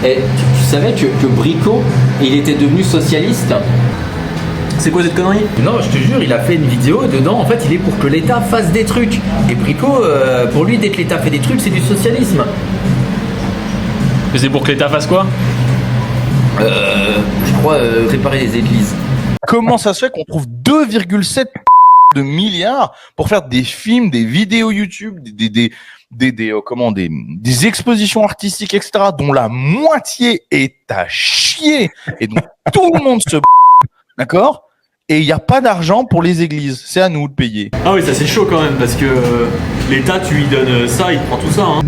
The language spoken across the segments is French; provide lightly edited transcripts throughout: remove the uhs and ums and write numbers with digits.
Et tu savais que Brico, il était devenu socialiste? C'est quoi cette connerie? Non, je te jure, il a fait une vidéo et dedans, en fait, il est pour que l'État fasse des trucs. Et Brico, pour lui, dès que l'État fait des trucs, c'est du socialisme. Mais c'est pour que l'État fasse quoi? Je crois réparer les églises. Comment ça se fait qu'on trouve 2,7 de milliards pour faire des films, des vidéos YouTube, des expositions artistiques, etc., dont la moitié est à chier et dont tout le monde se d'accord? Et il n'y a pas d'argent pour les églises. C'est à nous de payer. Ah oui, ça c'est chaud quand même, parce que l'État, tu lui donnes ça, il te prend tout ça. Hein.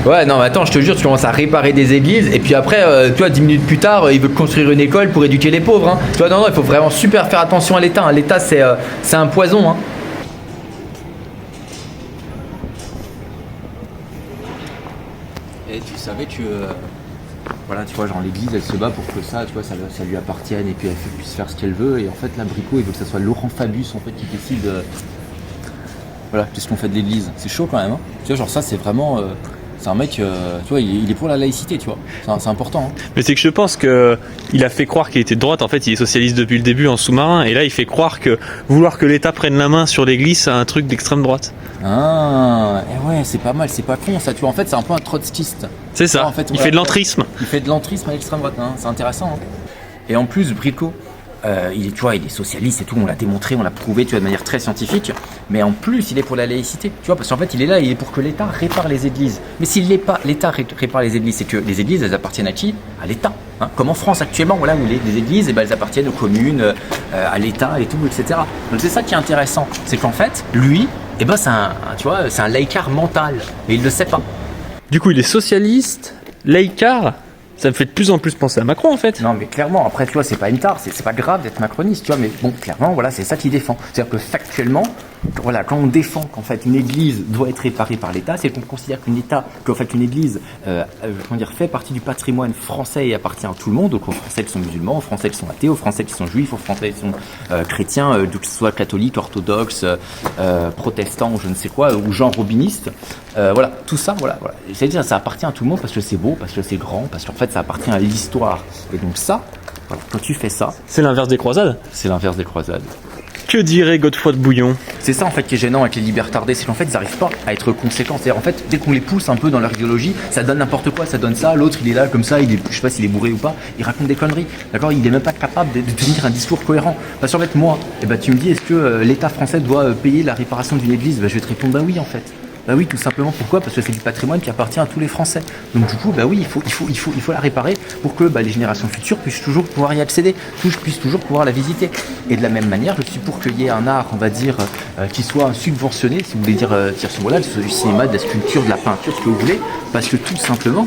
Ouais, non, mais attends, je te jure, tu commences à réparer des églises, et puis après, toi, 10 minutes plus tard, il veut construire une école pour éduquer les pauvres. Hein. Tu vois, non, il faut vraiment super faire attention à l'État. Hein. L'État, c'est un poison. Hein. Et tu savais que... Voilà, tu vois, genre l'église, elle se bat pour que ça, tu vois, ça lui appartienne et puis elle puisse faire ce qu'elle veut. Et en fait, là, Brico, il veut que ça soit Laurent Fabius, en fait, qui décide... Voilà, qu'est-ce qu'on fait de l'église. C'est chaud quand même, hein. Tu vois, genre ça, c'est vraiment... c'est un mec, tu vois, il est pour la laïcité, tu vois. C'est important. Hein. Mais c'est que je pense qu'il a fait croire qu'il était de droite. En fait, il est socialiste depuis le début en sous-marin. Et là, il fait croire que vouloir que l'État prenne la main sur l'église, c'est un truc d'extrême droite. Ah, et ouais, c'est pas mal, c'est pas con ça, tu vois. En fait, c'est un peu un trotskiste. C'est ça, en fait, il fait de l'entrisme. Il fait de l'entrisme à l'extrême droite, hein. C'est intéressant. Hein. Et en plus, Brico, tu vois, il est socialiste et tout, on l'a démontré, on l'a prouvé, tu vois, de manière très scientifique. Mais en plus, il est pour la laïcité, tu vois, parce qu'en fait, il est là, il est pour que l'État répare les églises. Mais s'il n'est pas, l'État répare les églises, c'est que les églises, elles appartiennent à qui? À l'État. Hein. Comme en France actuellement, voilà, où les églises, elles appartiennent aux communes, à l'État et tout, etc. Donc c'est ça qui est intéressant, c'est qu'en fait, lui, c'est un laïcard mental, mais il le sait pas. Du coup, il est socialiste, laïcard. Ça me fait de plus en plus penser à Macron en fait. Non mais clairement, après tu vois, c'est pas une tare, c'est pas grave d'être macroniste, tu vois, mais bon, clairement, voilà, c'est ça qu'il défend. C'est-à-dire que factuellement, voilà, quand on défend qu'en fait une église doit être réparée par l'État, c'est qu'on considère qu'en fait une église fait partie du patrimoine français et appartient à tout le monde, donc aux Français qui sont musulmans, aux Français qui sont athées, aux Français qui sont juifs, aux Français qui sont chrétiens, que ce soit catholiques, orthodoxes, protestants ou je ne sais quoi, ou gens robinistes. Voilà, tout ça, voilà. C'est-à-dire ça appartient à tout le monde parce que c'est beau, parce que c'est grand, parce qu'en fait ça appartient à l'histoire. Et donc ça, voilà, quand tu fais ça... C'est l'inverse des croisades. C'est l'inverse des croisades. Que dirait Godefroy de Bouillon? C'est ça en fait qui est gênant avec les libertardés, c'est qu'en fait ils n'arrivent pas à être conséquents. C'est-à-dire en fait dès qu'on les pousse un peu dans leur idéologie, ça donne n'importe quoi, ça donne ça, l'autre il est là comme ça, je sais pas s'il est bourré ou pas, il raconte des conneries, d'accord, il est même pas capable de tenir un discours cohérent. Parce qu'en fait moi, tu me dis est-ce que l'État français doit payer la réparation d'une église? Je vais te répondre bah oui en fait. Bah oui, tout simplement. Pourquoi? Parce que c'est du patrimoine qui appartient à tous les Français. Donc du coup, bah oui, il faut la réparer pour que les générations futures puissent toujours pouvoir y accéder, puissent toujours pouvoir la visiter. Et de la même manière, je suis pour qu'il y ait un art, on va dire, qui soit subventionné, si vous voulez dire voilà, du cinéma, de la sculpture, de la peinture, ce que vous voulez, parce que tout simplement,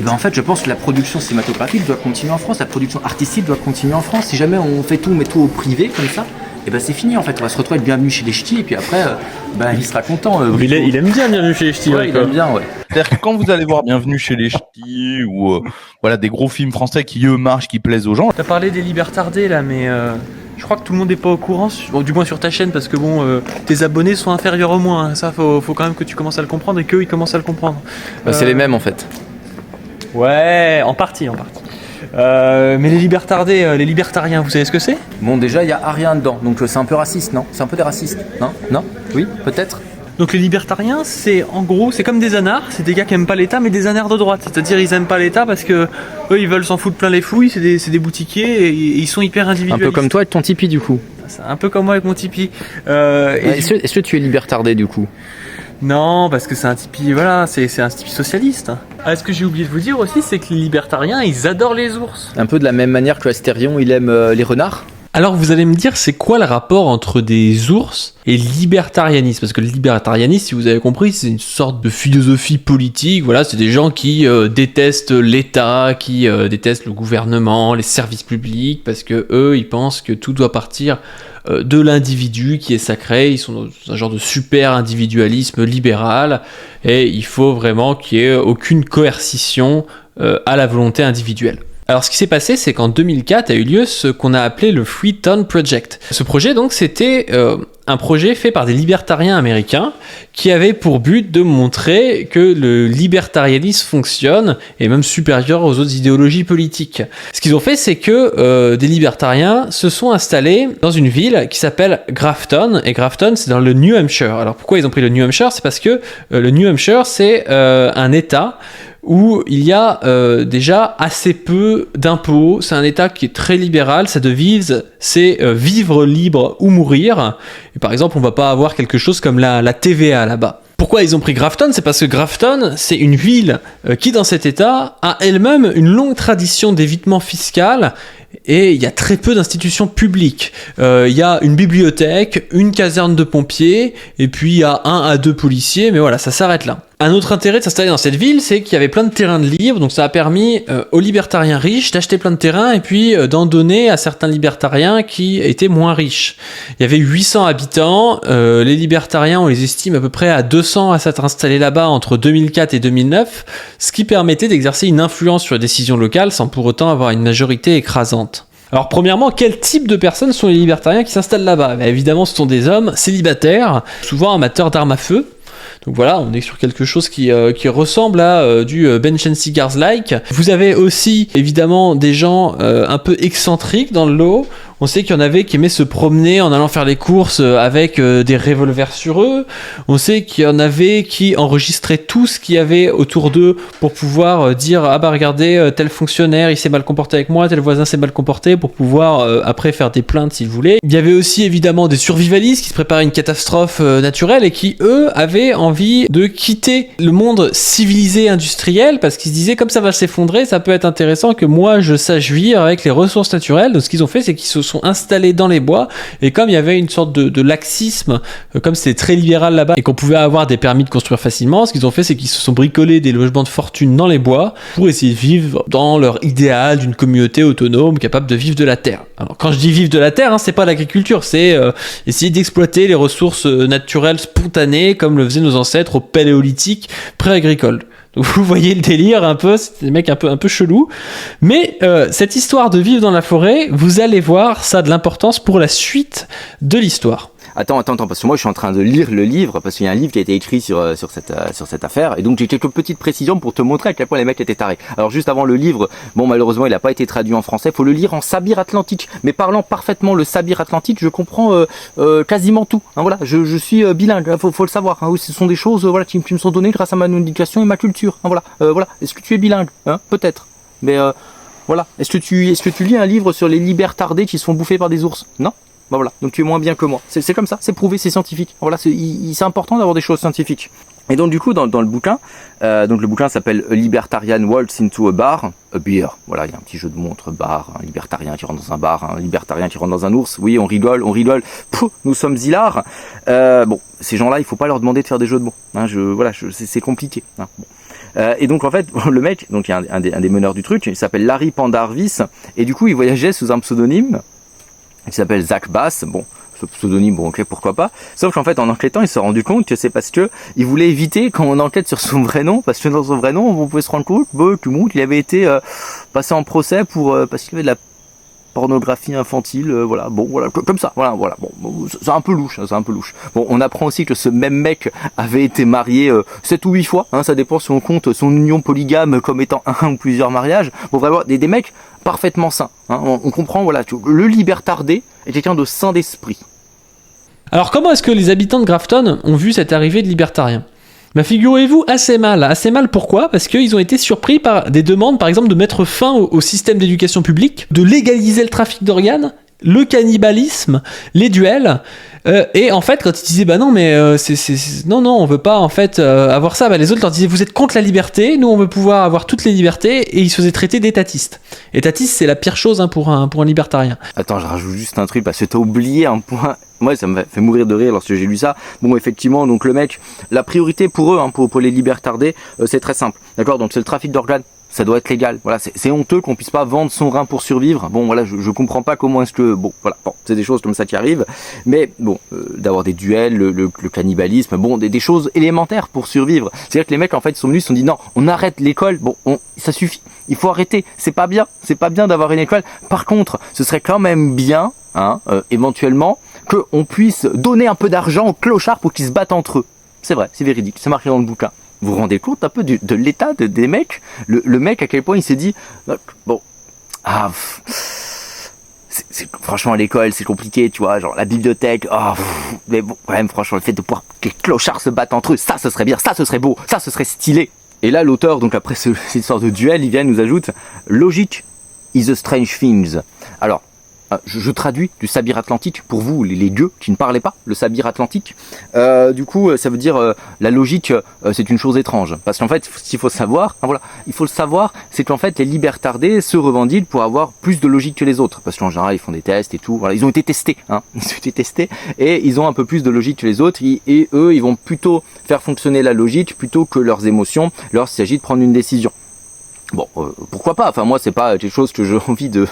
en fait, je pense que la production cinématographique doit continuer en France, la production artistique doit continuer en France. Si jamais on fait tout, met tout au privé comme ça, c'est fini en fait, on va se retrouver à être bienvenu chez les ch'tis et puis après il sera content. Il aime bien Bienvenue chez les ch'tis. Ouais, il aime bien, ouais. C'est-à-dire que quand vous allez voir Bienvenue chez les ch'tis ou voilà des gros films français qui eux marchent, qui plaisent aux gens. T'as parlé des libertardés là, mais je crois que tout le monde n'est pas au courant, du moins sur ta chaîne, parce que tes abonnés sont inférieurs au moins. Hein. Ça, faut quand même que tu commences à le comprendre et qu'eux ils commencent à le comprendre. C'est les mêmes en fait. Ouais, en partie. Mais les libertardés, les libertariens, vous savez ce que c'est? Bon, déjà, il y a rien dedans, donc c'est un peu raciste, non? C'est un peu des racistes, non? Non? Oui, peut-être? Donc les libertariens, c'est en gros, c'est comme des anards, c'est des gars qui aiment pas l'État, mais des anards de droite. C'est-à-dire ils aiment pas l'État parce que eux ils veulent s'en foutre plein les fouilles, c'est des boutiquiers et ils sont hyper individualistes. Un peu comme toi avec ton Tipeee du coup. C'est un peu comme moi avec mon Tipeee. Est-ce que tu es libertardé du coup? Non, parce que c'est un Tipeee, voilà, c'est un Tipeee socialiste. Ce que j'ai oublié de vous dire aussi, c'est que les libertariens, ils adorent les ours. Un peu de la même manière que Astérion, il aime les renards. Alors vous allez me dire, c'est quoi le rapport entre des ours et le libertarianisme? Parce que le libertarianisme, si vous avez compris, c'est une sorte de philosophie politique. Voilà, c'est des gens qui détestent l'État, qui détestent le gouvernement, les services publics, parce que eux, ils pensent que tout doit partir de l'individu qui est sacré. Ils sont dans un genre de super individualisme libéral et il faut vraiment qu'il n'y ait aucune coercition à la volonté individuelle. Alors ce qui s'est passé, c'est qu'en 2004 a eu lieu ce qu'on a appelé le Freetown Project. Ce projet donc c'était un projet fait par des libertariens américains qui avait pour but de montrer que le libertarianisme fonctionne et même supérieur aux autres idéologies politiques. Ce qu'ils ont fait, c'est que des libertariens se sont installés dans une ville qui s'appelle Grafton, et Grafton, c'est dans le New Hampshire. Alors pourquoi ils ont pris le New Hampshire ? C'est parce que le New Hampshire, c'est un État où il y a déjà assez peu d'impôts. C'est un État qui est très libéral. Sa devise, c'est vivre libre ou mourir. Et par exemple, on va pas avoir quelque chose comme la TVA là-bas. Pourquoi ils ont pris Grafton ? C'est parce que Grafton, c'est une ville qui, dans cet État, a elle-même une longue tradition d'évitement fiscal. Et il y a très peu d'institutions publiques. Il y a une bibliothèque, une caserne de pompiers, et puis il y a 1 à 2 policiers, mais voilà, ça s'arrête là. Un autre intérêt de s'installer dans cette ville, c'est qu'il y avait plein de terrains de libre, donc ça a permis aux libertariens riches d'acheter plein de terrains et puis d'en donner à certains libertariens qui étaient moins riches. Il y avait 800 habitants, les libertariens, on les estime à peu près à 200 à s'être installés là-bas entre 2004 et 2009, ce qui permettait d'exercer une influence sur les décisions locales sans pour autant avoir une majorité écrasante. Alors premièrement, quel type de personnes sont les libertariens qui s'installent là-bas ? Évidemment, ce sont des hommes célibataires, souvent amateurs d'armes à feu. Donc voilà, on est sur quelque chose qui ressemble à du Bench and Cigars-like. Vous avez aussi évidemment des gens un peu excentriques dans le lot. On sait qu'il y en avait qui aimaient se promener en allant faire les courses avec des revolvers sur eux. On sait qu'il y en avait qui enregistraient tout ce qu'il y avait autour d'eux pour pouvoir dire « Ah bah regardez, tel fonctionnaire il s'est mal comporté avec moi, tel voisin s'est mal comporté » pour pouvoir après faire des plaintes s'ils voulaient. Il y avait aussi évidemment des survivalistes qui se préparaient à une catastrophe naturelle et qui eux avaient envie de quitter le monde civilisé industriel parce qu'ils se disaient comme ça va s'effondrer, ça peut être intéressant que moi je sache vivre avec les ressources naturelles. Donc ce qu'ils ont fait, c'est qu'ils se sont installés dans les bois, et comme il y avait une sorte de laxisme, comme c'était très libéral là-bas et qu'on pouvait avoir des permis de construire facilement, ce qu'ils ont fait, c'est qu'ils se sont bricolés des logements de fortune dans les bois pour essayer de vivre dans leur idéal d'une communauté autonome capable de vivre de la terre. Alors quand je dis vivre de la terre, c'est pas l'agriculture, c'est essayer d'exploiter les ressources naturelles spontanées comme le faisaient nos ancêtres au paléolithique pré-agricole. Donc vous voyez le délire un peu, c'est des mecs un peu chelous. Mais cette histoire de vivre dans la forêt, vous allez voir, ça a de l'importance pour la suite de l'histoire. Attends, parce que moi je suis en train de lire le livre, parce qu'il y a un livre qui a été écrit sur cette affaire, et donc j'ai quelques petites précisions pour te montrer à quel point les mecs étaient tarés. Alors juste avant le livre, bon malheureusement il n'a pas été traduit en français, faut le lire en sabir atlantique, mais parlant parfaitement le sabir atlantique, je comprends quasiment tout. Hein, voilà, je suis bilingue, faut le savoir. Hein, ce sont des choses qui me sont données grâce à ma éducation et ma culture. Hein, voilà. Est-ce que tu es bilingue, hein? Peut-être, mais voilà. Est-ce que tu lis un livre sur les libertardés qui se font bouffer par des ours? Non. Bah voilà, donc tu es moins bien que moi. C'est comme ça, c'est prouvé, c'est scientifique. Voilà, c'est important d'avoir des choses scientifiques. Et donc du coup, dans le bouquin, donc le bouquin s'appelle A Libertarian Walks into a Bar, a Beer. Voilà, il y a un petit jeu de mots entre bar, un libertarien qui rentre dans un bar, un libertarien qui rentre dans un ours. Oui, on rigole. Pouh, nous sommes hilars. Bon, ces gens-là, il faut pas leur demander de faire des jeux de mots. Hein, c'est compliqué. Hein, bon. Et donc en fait, le mec, donc il y a un des meneurs du truc, il s'appelle Larry Pendarvis, et du coup il voyageait sous un pseudonyme. Il s'appelle Zach Bass, bon, ce pseudonyme, bon ok, pourquoi pas. Sauf qu'en fait, en enquêtant, il s'est rendu compte que c'est parce que il voulait éviter quand on enquête sur son vrai nom, parce que dans son vrai nom, on pouvait se rendre compte qu'il avait été passé en procès parce qu'il avait de la pornographie infantile, voilà, bon, voilà, comme ça, voilà, bon, c'est un peu louche. Bon, on apprend aussi que ce même mec avait été marié 7 ou 8 fois, hein, ça dépend si on compte son union polygame comme étant un ou plusieurs mariages. Bon, vraiment, des mecs parfaitement sains, hein, on comprend, voilà, le libertardé est quelqu'un de sain d'esprit. Alors, comment est-ce que les habitants de Grafton ont vu cette arrivée de libertariens ? Bah figurez-vous assez mal. Pourquoi ? Parce qu'ils ont été surpris par des demandes, par exemple, de mettre fin au système d'éducation publique, de légaliser le trafic d'organes, le cannibalisme, les duels. Et en fait, quand ils disaient bah non mais non on veut pas en fait avoir ça, bah les autres leur disaient vous êtes contre la liberté, nous on veut pouvoir avoir toutes les libertés, et ils se faisaient traiter d'étatistes. Étatiste, c'est la pire chose hein, pour un libertarien. Attends, je rajoute juste un truc parce que t'as oublié un point. Moi, ça me fait mourir de rire lorsque j'ai lu ça. Bon, effectivement, donc le mec, la priorité pour eux, hein, pour les libertardés, c'est très simple, d'accord. Donc c'est le trafic d'organes. Ça doit être légal. Voilà, c'est honteux qu'on puisse pas vendre son rein pour survivre. Bon, voilà, je comprends pas comment est-ce que... Bon, voilà, bon, c'est des choses comme ça qui arrivent. Mais bon, d'avoir des duels, le cannibalisme, bon, des choses élémentaires pour survivre. C'est-à-dire que les mecs, en fait, sont venus, se sont dit, non, on arrête l'école. Bon, ça suffit. Il faut arrêter. C'est pas bien d'avoir une école. Par contre, ce serait quand même bien, hein, éventuellement, qu'on puisse donner un peu d'argent aux clochards pour qu'ils se battent entre eux. C'est vrai, c'est véridique, c'est marqué dans le bouquin. Vous vous rendez compte un peu de l'état des mecs, le mec à quel point il s'est dit, bon, franchement à l'école c'est compliqué, tu vois, genre la bibliothèque, mais bon, quand même franchement le fait de pouvoir que les clochards se battent entre eux, ça ce serait bien, ça ce serait beau, ça ce serait stylé. Et là l'auteur, donc après cette histoire de duel, il vient nous ajoute, logic is a strange thing. Alors, je traduis du sabir atlantique pour vous, les gueux qui ne parlez pas, le sabir atlantique. Du coup, ça veut dire la logique, c'est une chose étrange. Parce qu'en fait, ce qu'il faut savoir, il faut le savoir, c'est qu'en fait, les libertardés se revendiquent pour avoir plus de logique que les autres. Parce qu'en général, ils font des tests et tout. Voilà, ils ont été testés, et ils ont un peu plus de logique que les autres. Et eux, ils vont plutôt faire fonctionner la logique plutôt que leurs émotions lorsqu'il s'agit de prendre une décision. Bon, pourquoi pas. Enfin, moi, c'est pas quelque chose que j'ai envie de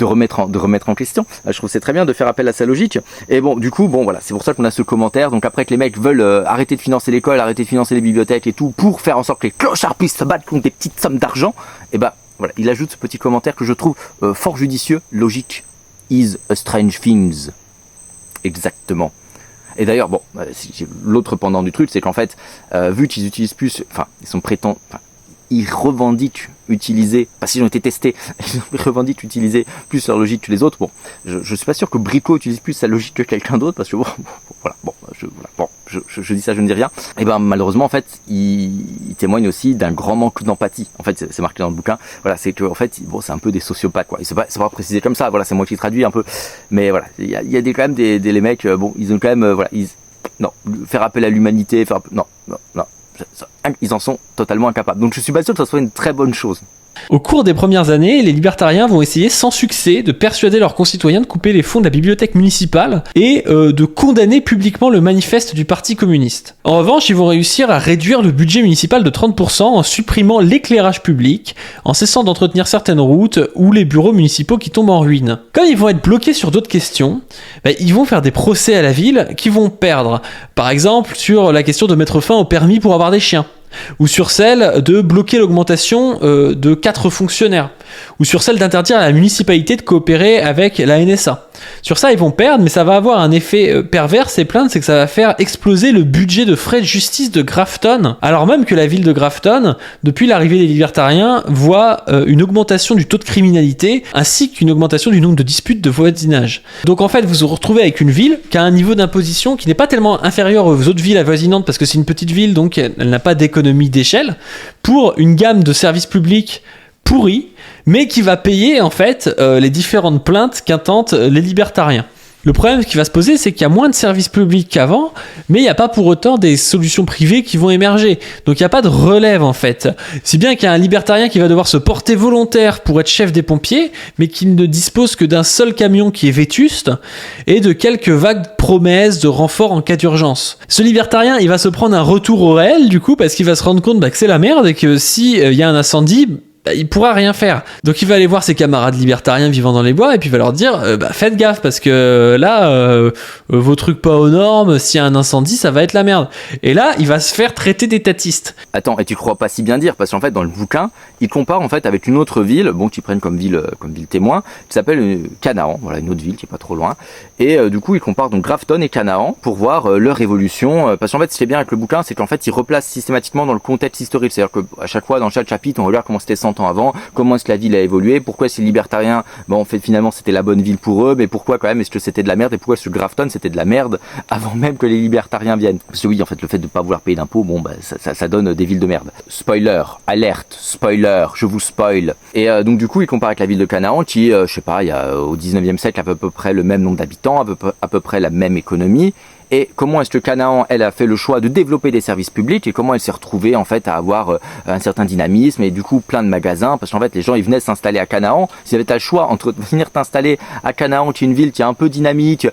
remettre en question. Je trouve que c'est très bien de faire appel à sa logique. Et bon, du coup, voilà, c'est pour ça qu'on a ce commentaire. Donc après que les mecs veulent arrêter de financer l'école, arrêter de financer les bibliothèques et tout, pour faire en sorte que les clochards puissent se battre contre des petites sommes d'argent, et voilà, il ajoute ce petit commentaire que je trouve fort judicieux. Logic is a strange thing. Exactement. Et d'ailleurs, l'autre pendant du truc, c'est qu'en fait, vu qu'ils utilisent plus, ils revendiquent utiliser, parce qu'ils ont été testés, ils revendiquent utiliser plus leur logique que les autres. Bon, je suis pas sûr que Brico utilise plus sa logique que quelqu'un d'autre, parce que je dis ça, je ne dis rien. Et malheureusement, en fait, il témoigne aussi d'un grand manque d'empathie. En fait, c'est marqué dans le bouquin. Voilà, c'est que, en fait, c'est un peu des sociopathes, quoi. C'est pas précisé comme ça. Voilà, c'est moi qui traduis un peu. Mais voilà, il y a quand même les mecs, ils ont quand même, faire appel à l'humanité, non. Ils en sont totalement incapables. Donc je suis pas sûr que ça soit une très bonne chose. Au cours des premières années, les libertariens vont essayer sans succès de persuader leurs concitoyens de couper les fonds de la bibliothèque municipale et de condamner publiquement le manifeste du Parti communiste. En revanche, ils vont réussir à réduire le budget municipal de 30% en supprimant l'éclairage public, en cessant d'entretenir certaines routes ou les bureaux municipaux qui tombent en ruine. Comme ils vont être bloqués sur d'autres questions, ils vont faire des procès à la ville qui vont perdre. Par exemple, sur la question de mettre fin au permis pour avoir des chiens, ou sur celle de bloquer l'augmentation de 4 fonctionnaires, ou sur celle d'interdire à la municipalité de coopérer avec la NSA. Sur ça, ils vont perdre, mais ça va avoir un effet pervers, ces plaintes, c'est que ça va faire exploser le budget de frais de justice de Grafton, alors même que la ville de Grafton, depuis l'arrivée des libertariens, voit une augmentation du taux de criminalité, ainsi qu'une augmentation du nombre de disputes de voisinage. Donc en fait, vous vous retrouvez avec une ville qui a un niveau d'imposition qui n'est pas tellement inférieur aux autres villes avoisinantes, parce que c'est une petite ville, donc elle n'a pas d'économie d'échelle, pour une gamme de services publics pourris, mais qui va payer en fait les différentes plaintes qu'intentent les libertariens. Le problème qui va se poser, c'est qu'il y a moins de services publics qu'avant, mais il n'y a pas pour autant des solutions privées qui vont émerger. Donc il n'y a pas de relève en fait. Si bien qu'il y a un libertarien qui va devoir se porter volontaire pour être chef des pompiers, mais qui ne dispose que d'un seul camion qui est vétuste, et de quelques vagues promesses de renfort en cas d'urgence. Ce libertarien, il va se prendre un retour au réel du coup, parce qu'il va se rendre compte que c'est la merde, et que si y a un incendie, il pourra rien faire. Donc il va aller voir ses camarades libertariens vivant dans les bois et puis il va leur dire faites gaffe parce que là vos trucs pas aux normes, s'il y a un incendie ça va être la merde. Et là il va se faire traiter d'étatiste. Attends, et tu crois pas si bien dire, parce qu'en fait dans le bouquin il compare en fait avec une autre ville, qu'ils prennent comme ville témoin, qui s'appelle Canaan, voilà, une autre ville qui est pas trop loin, et du coup il compare donc Grafton et Canaan pour voir leur évolution, parce qu'en fait ce qui est bien avec le bouquin, c'est qu'en fait il replace systématiquement dans le contexte historique, c'est-à-dire qu'à chaque fois dans chaque chapitre on regarde comment c'était 100 ans avant, comment est-ce que la ville a évolué, pourquoi ces libertariens, en fait finalement c'était la bonne ville pour eux, mais pourquoi quand même est-ce que c'était de la merde, et pourquoi est-ce que Grafton c'était de la merde avant même que les libertariens viennent. Parce que oui, en fait le fait de pas vouloir payer d'impôts, ça donne des villes de merde. Spoiler, alerte, spoiler, je vous spoil. Et donc du coup il compare avec la ville de Canaan qui, je sais pas, il y a au 19e siècle à peu près le même nombre d'habitants, à peu près la même économie. Et comment est-ce que Canaan, elle, a fait le choix de développer des services publics, et comment elle s'est retrouvée en fait à avoir un certain dynamisme et du coup plein de magasins, parce qu'en fait les gens ils venaient s'installer à Canaan. S'il y avait le choix entre venir t'installer à Canaan, qui est une ville qui est un peu dynamique,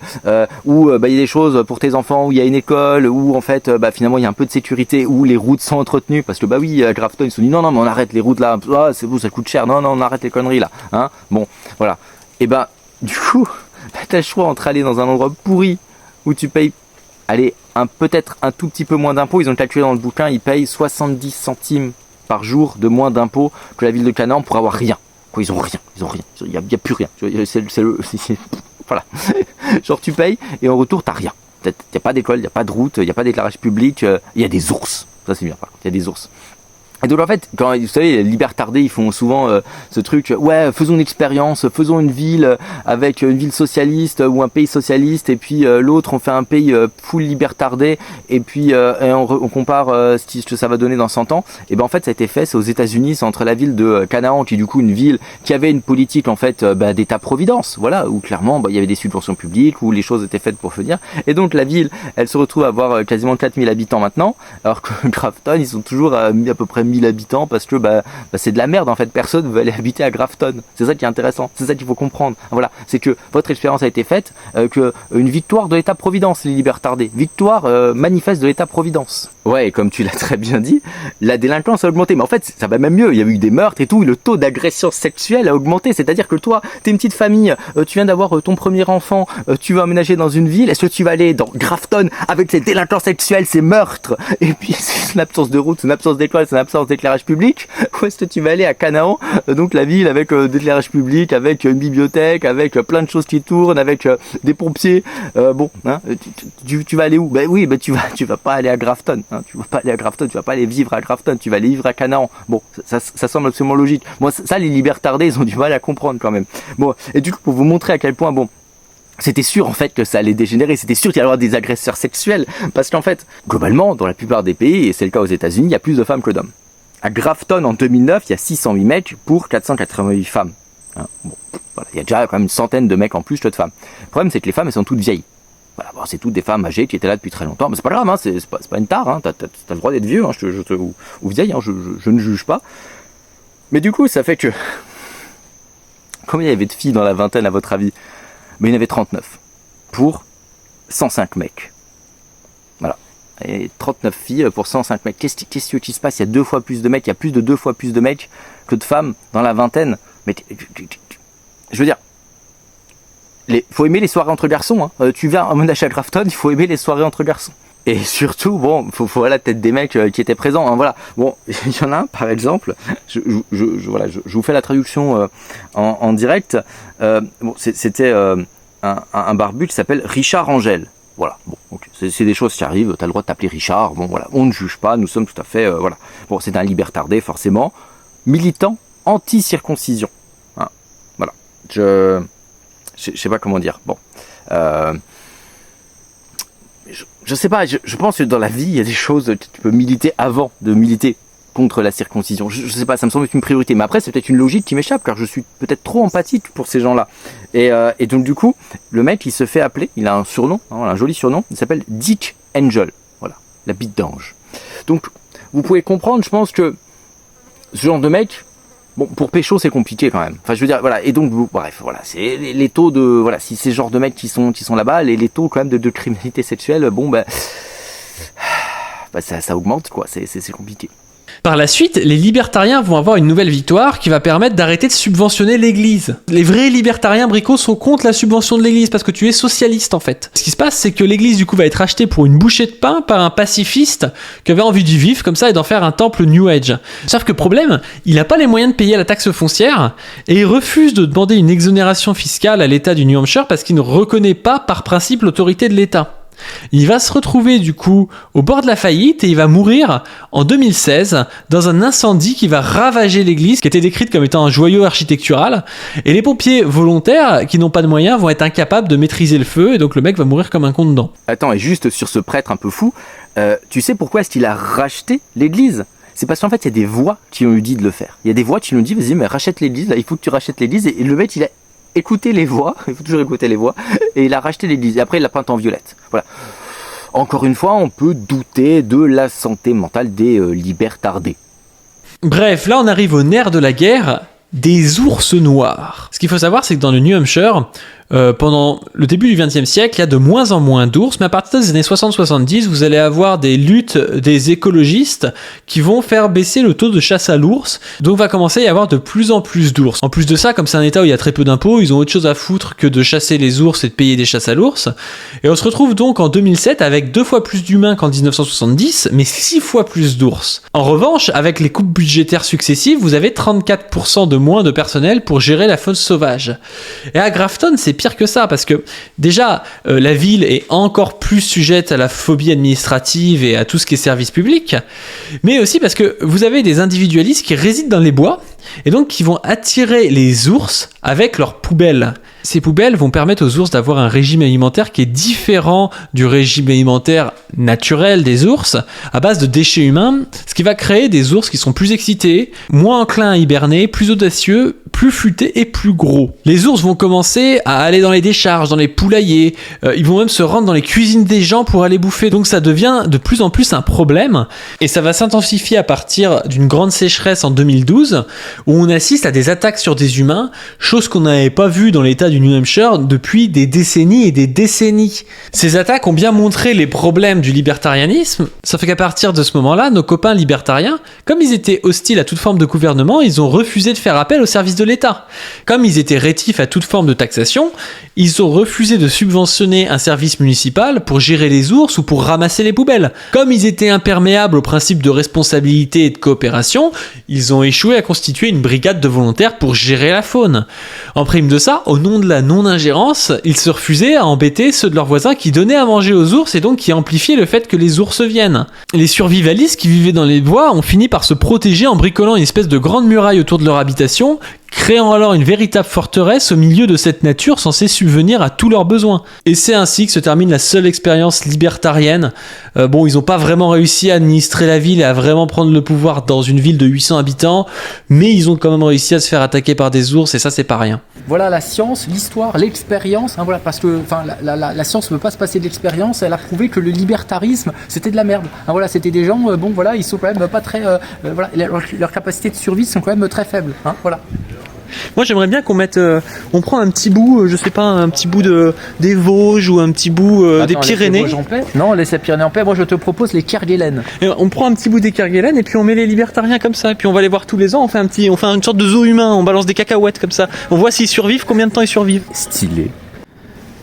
où il y a des choses pour tes enfants, où il y a une école, où en fait finalement il y a un peu de sécurité, où les routes sont entretenues, parce que à Grafton ils se sont dit non mais on arrête les routes là, c'est vous, ça coûte cher, non on arrête les conneries là, hein. Bon voilà. Et du coup t'as le choix entre aller dans un endroit pourri où tu payes peut-être un tout petit peu moins d'impôts. Ils ont calculé dans le bouquin, ils payent 70 centimes par jour de moins d'impôts que la ville de Canaan pour avoir rien. Ils ont rien. Il y a plus rien. Voilà. Genre tu payes et en retour t'as rien. Il n'y a pas d'école, il n'y a pas de route, il n'y a pas d'éclairage public, il y a des ours. Ça c'est bien par contre, il y a des ours. Et donc en fait, quand vous savez, les libertardés, ils font souvent ce truc, ouais, faisons une expérience, faisons une ville avec une ville socialiste ou un pays socialiste, et puis l'autre, on fait un pays full libertardé, et puis et on compare ce que ça va donner dans 100 ans. Et ben en fait, ça a été fait, c'est aux États-Unis, c'est entre la ville de Canaan, qui est du coup une ville qui avait une politique en fait d'État-providence, voilà, où clairement il y avait des subventions publiques, où les choses étaient faites pour venir. Et donc la ville, elle se retrouve à avoir quasiment 4000 habitants maintenant, alors que Grafton, ils sont toujours à peu près 1000 habitants parce que c'est de la merde en fait, personne veut aller habiter à Grafton. C'est ça qui est intéressant, c'est ça qu'il faut comprendre. Voilà, c'est que votre expérience a été faite, que une victoire de l'État-providence, les libertardés, victoire manifeste de l'État-providence. Ouais, et comme tu l'as très bien dit, la délinquance a augmenté, mais en fait ça va même mieux, il y a eu des meurtres et tout, et le taux d'agression sexuelle a augmenté, c'est-à-dire que toi, t'es une petite famille, tu viens d'avoir ton premier enfant, tu vas emménager dans une ville, est-ce que tu vas aller dans Grafton avec ces délinquants sexuels, ces meurtres, et puis c'est une absence de route, c'est une absence d'école, c'est une absence d'éclairage public, ou est-ce que tu vas aller à Canaan, donc la ville avec d'éclairage public, avec une bibliothèque, avec plein de choses qui tournent, avec des pompiers, tu vas aller où? Tu vas pas aller à Grafton, hein, tu vas pas aller à Grafton, tu vas pas aller vivre à Grafton, tu vas aller vivre à Canaan. Bon, ça semble absolument logique. Moi, ça, les libertardés, ils ont du mal à comprendre quand même. Bon, et du coup, pour vous montrer à quel point, c'était sûr en fait que ça allait dégénérer, c'était sûr qu'il allait y avoir des agresseurs sexuels, parce qu'en fait, globalement, dans la plupart des pays, et c'est le cas aux États-Unis, il y a plus de femmes que d'hommes. À Grafton, en 2009, il y a 608 mecs pour 488 femmes. Hein, voilà, il y a déjà quand même une centaine de mecs en plus que de femmes. Le problème, c'est que les femmes, elles sont toutes vieilles. Voilà, c'est toutes des femmes âgées qui étaient là depuis très longtemps, mais c'est pas grave, hein, c'est pas une tare, hein, t'as le droit d'être vieux, hein, ou vieille, hein, je ne juge pas. Mais du coup, ça fait que... Combien il y avait de filles dans la vingtaine, à votre avis? Mais il y en avait 39 pour 105 mecs. Voilà. Et 39 filles pour 105 mecs. Qu'est-ce qui se passe? Il y a 2 fois plus de mecs, il y a plus de 2 fois plus de mecs que de femmes dans la vingtaine. Mais je veux dire, faut aimer les soirées entre garçons. Hein. Tu viens à Monash à Grafton, il faut aimer les soirées entre garçons. Et surtout, faut voilà, peut-être des mecs qui étaient présents. Hein, voilà. Bon, il y en a un, par exemple. Je vous fais la traduction en direct. C'était un barbu qui s'appelle Richard Angel. Voilà. Bon, okay. C'est des choses qui arrivent. T'as le droit de t'appeler Richard. Bon, voilà. On ne juge pas. Nous sommes tout à fait, voilà. Bon, c'est un libertardé, forcément, militant anti-circoncision. Hein, voilà. Je sais pas comment dire. Bon. Je sais pas, je pense que dans la vie, il y a des choses que tu peux militer avant de militer contre la circoncision. Je sais pas, ça me semble être une priorité. Mais après, c'est peut-être une logique qui m'échappe, car je suis peut-être trop empathique pour ces gens-là. Et donc, du coup, le mec, il se fait appeler, il a un surnom, hein, un joli surnom, il s'appelle Dick Angel. Voilà, la bite d'ange. Donc, vous pouvez comprendre, je pense que ce genre de mec... Bon, pour pécho, c'est compliqué quand même. Enfin, je veux dire, voilà. Et donc, bref, voilà. C'est les taux de, voilà, si c'est ce genre de mecs qui sont là-bas, les taux quand même de criminalité sexuelle, ça augmente, quoi. C'est compliqué. Par la suite, les libertariens vont avoir une nouvelle victoire qui va permettre d'arrêter de subventionner l'église. Les vrais libertariens bricots sont contre la subvention de l'église parce que tu es socialiste en fait. Ce qui se passe, c'est que l'église du coup va être achetée pour une bouchée de pain par un pacifiste qui avait envie d'y vivre comme ça et d'en faire un temple New Age. Sauf que problème, il n'a pas les moyens de payer la taxe foncière et il refuse de demander une exonération fiscale à l'État du New Hampshire parce qu'il ne reconnaît pas par principe l'autorité de l'État. Il va se retrouver du coup au bord de la faillite et il va mourir en 2016 dans un incendie qui va ravager l'église qui était décrite comme étant un joyau architectural et les pompiers volontaires qui n'ont pas de moyens vont être incapables de maîtriser le feu et donc le mec va mourir comme un con dedans. Attends, et juste sur ce prêtre un peu fou, tu sais pourquoi est-ce qu'il a racheté l'église? C'est parce qu'en fait il y a des voix qui ont eu dit de le faire. Il y a des voix qui lui ont dit vas-y mais rachète l'église, là il faut que tu rachètes l'église et le mec il a écouté les voix, il faut toujours écouter les voix, et il a racheté l'église, et après il l'a peinte en violette. Voilà. Encore une fois, on peut douter de la santé mentale des libertardés. Bref, là on arrive au nerf de la guerre, des ours noirs. Ce qu'il faut savoir, c'est que dans le New Hampshire, pendant le début du XXe siècle, il y a de moins en moins d'ours, mais à partir des années 60-70, vous allez avoir des luttes des écologistes qui vont faire baisser le taux de chasse à l'ours, donc va commencer à y avoir de plus en plus d'ours. En plus de ça, comme c'est un état où il y a très peu d'impôts, ils ont autre chose à foutre que de chasser les ours et de payer des chasses à l'ours, et on se retrouve donc en 2007 avec 2 fois plus d'humains qu'en 1970, mais 6 fois plus d'ours. En revanche, avec les coupes budgétaires successives, vous avez 34% de moins de personnel pour gérer la faune sauvage. Et à Grafton, c'est pire que ça, parce que déjà, la ville est encore plus sujette à la phobie administrative et à tout ce qui est service public, mais aussi parce que vous avez des individualistes qui résident dans les bois, et donc qui vont attirer les ours avec leurs poubelles. Ces poubelles vont permettre aux ours d'avoir un régime alimentaire qui est différent du régime alimentaire naturel des ours, à base de déchets humains, ce qui va créer des ours qui sont plus excités, moins enclins à hiberner, plus audacieux, plus futés et plus gros. Les ours vont commencer à aller dans les décharges, dans les poulaillers, ils vont même se rendre dans les cuisines des gens pour aller bouffer, donc ça devient de plus en plus un problème, et ça va s'intensifier à partir d'une grande sécheresse en 2012, où on assiste à des attaques sur des humains, chose qu'on n'avait pas vue dans l'état du New Hampshire depuis des décennies et des décennies. Ces attaques ont bien montré les problèmes du libertarianisme, sauf qu'à partir de ce moment-là, nos copains libertariens, comme ils étaient hostiles à toute forme de gouvernement, ils ont refusé de faire appel au service de l'État. Comme ils étaient rétifs à toute forme de taxation, ils ont refusé de subventionner un service municipal pour gérer les ours ou pour ramasser les poubelles. Comme ils étaient imperméables au principe de responsabilité et de coopération, ils ont échoué à constituer une brigade de volontaires pour gérer la faune. En prime de ça, au nom de la non-ingérence, ils se refusaient à embêter ceux de leurs voisins qui donnaient à manger aux ours et donc qui amplifiaient le fait que les ours viennent. Les survivalistes qui vivaient dans les bois ont fini par se protéger en bricolant une espèce de grande muraille autour de leur habitation, créant alors une véritable forteresse au milieu de cette nature censée subvenir à tous leurs besoins. Et c'est ainsi que se termine la seule expérience libertarienne. Bon, ils n'ont pas vraiment réussi à administrer la ville et à vraiment prendre le pouvoir dans une ville de 800 habitants, mais ils ont quand même réussi à se faire attaquer par des ours, et ça, c'est pas rien. Voilà la science, l'histoire, l'expérience, hein, voilà, parce que la science ne veut pas se passer de l'expérience, elle a prouvé que le libertarisme, c'était de la merde. Hein, voilà, c'était des gens, bon voilà, ils sont quand même pas très... voilà, leurs capacités de survie sont quand même très faibles. Hein, voilà. Moi, j'aimerais bien qu'on mette, on prend un petit bout, je sais pas, un petit bout des Vosges ou un petit bout des Pyrénées. Les en paix. Non, laisse les Pyrénées en paix. Moi, je te propose les Kerguelen. Et on prend un petit bout des Kerguelen et puis on met les libertariens comme ça. Et puis on va les voir tous les ans. On fait une sorte de zoo humain. On balance des cacahuètes comme ça. On voit s'ils survivent, combien de temps ils survivent. Stylé.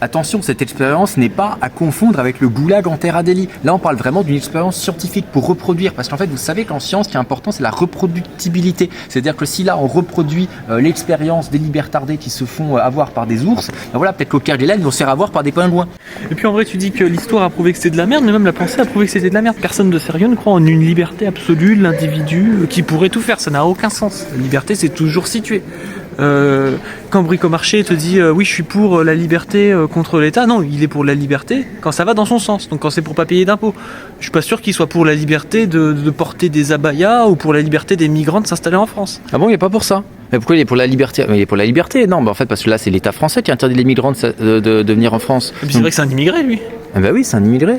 Attention, cette expérience n'est pas à confondre avec le goulag en Terre Adélie. Là, on parle vraiment d'une expérience scientifique pour reproduire. Parce qu'en fait, vous savez qu'en science, ce qui est important, c'est la reproductibilité. C'est-à-dire que si là, on reproduit l'expérience des libertardés qui se font avoir par des ours, ben voilà, peut-être qu'au Kerguelen, ils vont se faire avoir par des pingouins. Et puis en vrai, tu dis que l'histoire a prouvé que c'était de la merde, mais même la pensée a prouvé que c'était de la merde. Personne de sérieux ne croit en une liberté absolue de l'individu qui pourrait tout faire. Ça n'a aucun sens. La liberté, c'est toujours situé. Quand Bricomarché te dit oui je suis pour la liberté contre l'État, non, il est pour la liberté quand ça va dans son sens, donc quand c'est pour pas payer d'impôts. Je suis pas sûr qu'il soit pour la liberté de porter des abayas ou pour la liberté des migrants de s'installer en France. Ah bon, il est pas pour ça? Mais pourquoi il est pour la liberté? Il est pour la liberté, non, en fait parce que là c'est l'État français qui interdit les migrants de venir en France. Et puis c'est vrai que c'est un immigré lui. Ah bah oui, c'est un immigré.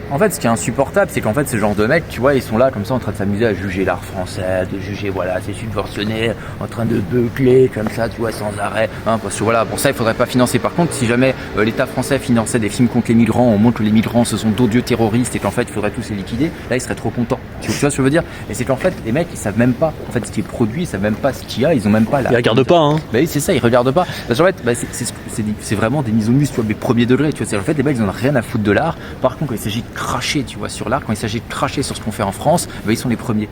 En fait, ce qui est insupportable, c'est qu'en fait, ce genre de mecs, tu vois, ils sont là comme ça en train de s'amuser à juger l'art français, de juger, voilà, c'est subventionné, en train de beucler comme ça, tu vois, sans arrêt. Hein, parce que voilà, pour ça, il faudrait pas financer. Par contre, si jamais l'État français finançait des films contre les migrants, on montre que les migrants, ce sont d'odieux terroristes et qu'en fait, il faudrait tous les liquider, là, ils seraient trop contents. Tu vois ce que je veux dire? Et c'est qu'en fait, les mecs, ils savent même pas, en fait, ce qui est produit, ils savent même pas ce qu'il y a, ils ont même pas la... Ils regardent pas, hein. Bah oui, c'est ça, ils regardent pas. Parce qu'en fait, bah, c'est vraiment des mises au mus, tu vois, mais premier degré, tu vois. C'est en fait, les mecs, ils en ont rien à foutre de l'art. Par contre, quand il s'agit de cracher, tu vois, sur l'art, quand il s'agit de cracher sur ce qu'on fait en France, bah, ils sont les premiers.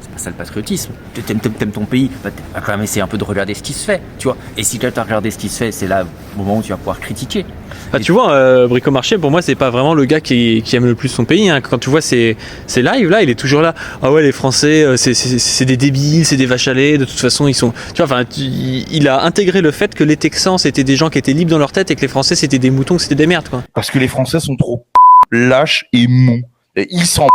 C'est pas ça le patriotisme. T'aimes ton pays, bah, t'as quand même essayé un peu de regarder ce qui se fait, tu vois. Et si tu as regardé ce qui se fait, c'est là au moment où tu vas pouvoir critiquer. Bah, tu vois, Bricomarché, pour moi, c'est pas vraiment le gars qui aime le plus son pays. Hein. Quand tu vois ses lives, là, il est toujours là. Ah ouais, les Français, c'est des débiles, c'est des vaches à lait. De toute façon, ils sont. Tu vois, enfin, il a intégré le fait que les Texans c'était des gens qui étaient libres dans leur tête et que les Français c'était des moutons, que c'était des merdes, quoi. Parce que les Français sont trop lâches et mous. Et ils s'en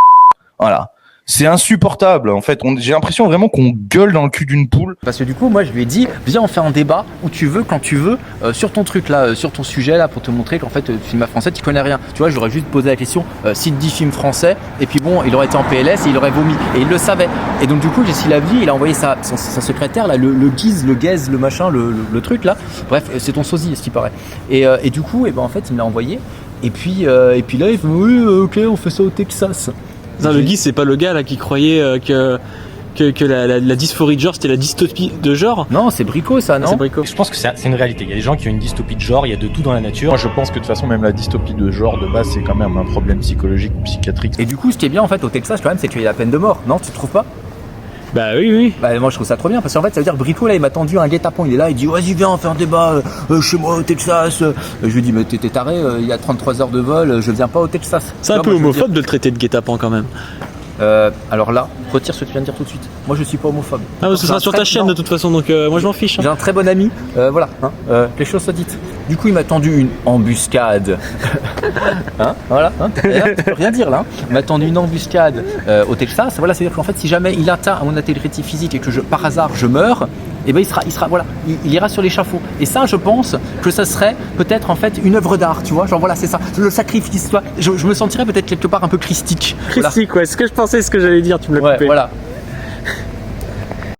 voilà. C'est insupportable. En fait, j'ai l'impression vraiment qu'on gueule dans le cul d'une poule. Parce que du coup, moi, je lui ai dit, viens, on fait un débat où tu veux, quand tu veux, sur ton truc là, sur ton sujet là, pour te montrer qu'en fait, cinéma français, tu connais rien. Tu vois, j'aurais juste posé la question, cite 10 films français, et puis bon, il aurait été en PLS et il aurait vomi. Et il le savait. Et donc, du coup, Jessie Lavie, il a envoyé sa secrétaire là, le guise, le gaze, le machin, le truc là. Bref, c'est ton sosie, ce qui paraît. Et du coup, et ben en fait, il me l'a envoyé. Et puis là, il fait oui, ok, on fait ça au Texas. Non, le Guy, c'est pas le gars là qui croyait que la dysphorie de genre c'était la dystopie de genre. Non, c'est Brico ça, non? C'est Brico. Je pense que c'est une réalité. Il y a des gens qui ont une dystopie de genre, il y a de tout dans la nature. Moi, je pense que de toute façon, même la dystopie de genre de base, c'est quand même un problème psychologique ou psychiatrique. Et du coup, ce qui est bien en fait au Texas quand même, c'est qu'il y a la peine de mort, non? Tu trouves pas? Bah oui. Bah, moi je trouve ça trop bien parce qu'en fait ça veut dire Brico là il m'a tendu un guet-apens, il est là, il dit vas-y viens on fait un débat chez moi au Texas. Je lui dis mais t'es taré, il y a 33 heures de vol, je viens pas au Texas. C'est un Tu peu vois, moi, je veux homophobe de le traiter de guet-apens quand même. alors là, retire ce que tu viens de dire tout de suite. Moi je suis pas homophobe. Ah, mais ce J'ai sera un sur très- ta chaîne non. de toute façon, donc moi je m'en fiche. J'ai un très bon ami, voilà, hein, les choses soient dites. Du coup, il m'a tendu une embuscade. Hein, voilà, hein, tu peux rien dire là. Hein. Il m'a tendu une embuscade au Texas. Voilà, c'est-à-dire qu'en fait, si jamais il atteint à mon intégrité physique et que par hasard je meurs, eh ben il sera, voilà, il ira sur l'échafaud. Et ça, je pense que ça serait peut-être en fait une œuvre d'art, tu vois. Genre voilà, c'est ça, le sacrifice. Tu vois. Je me sentirais peut-être quelque part un peu christique. Christique, ouais, ce que je pensais, ce que j'allais dire, tu me l'as Ouais, coupé. voilà.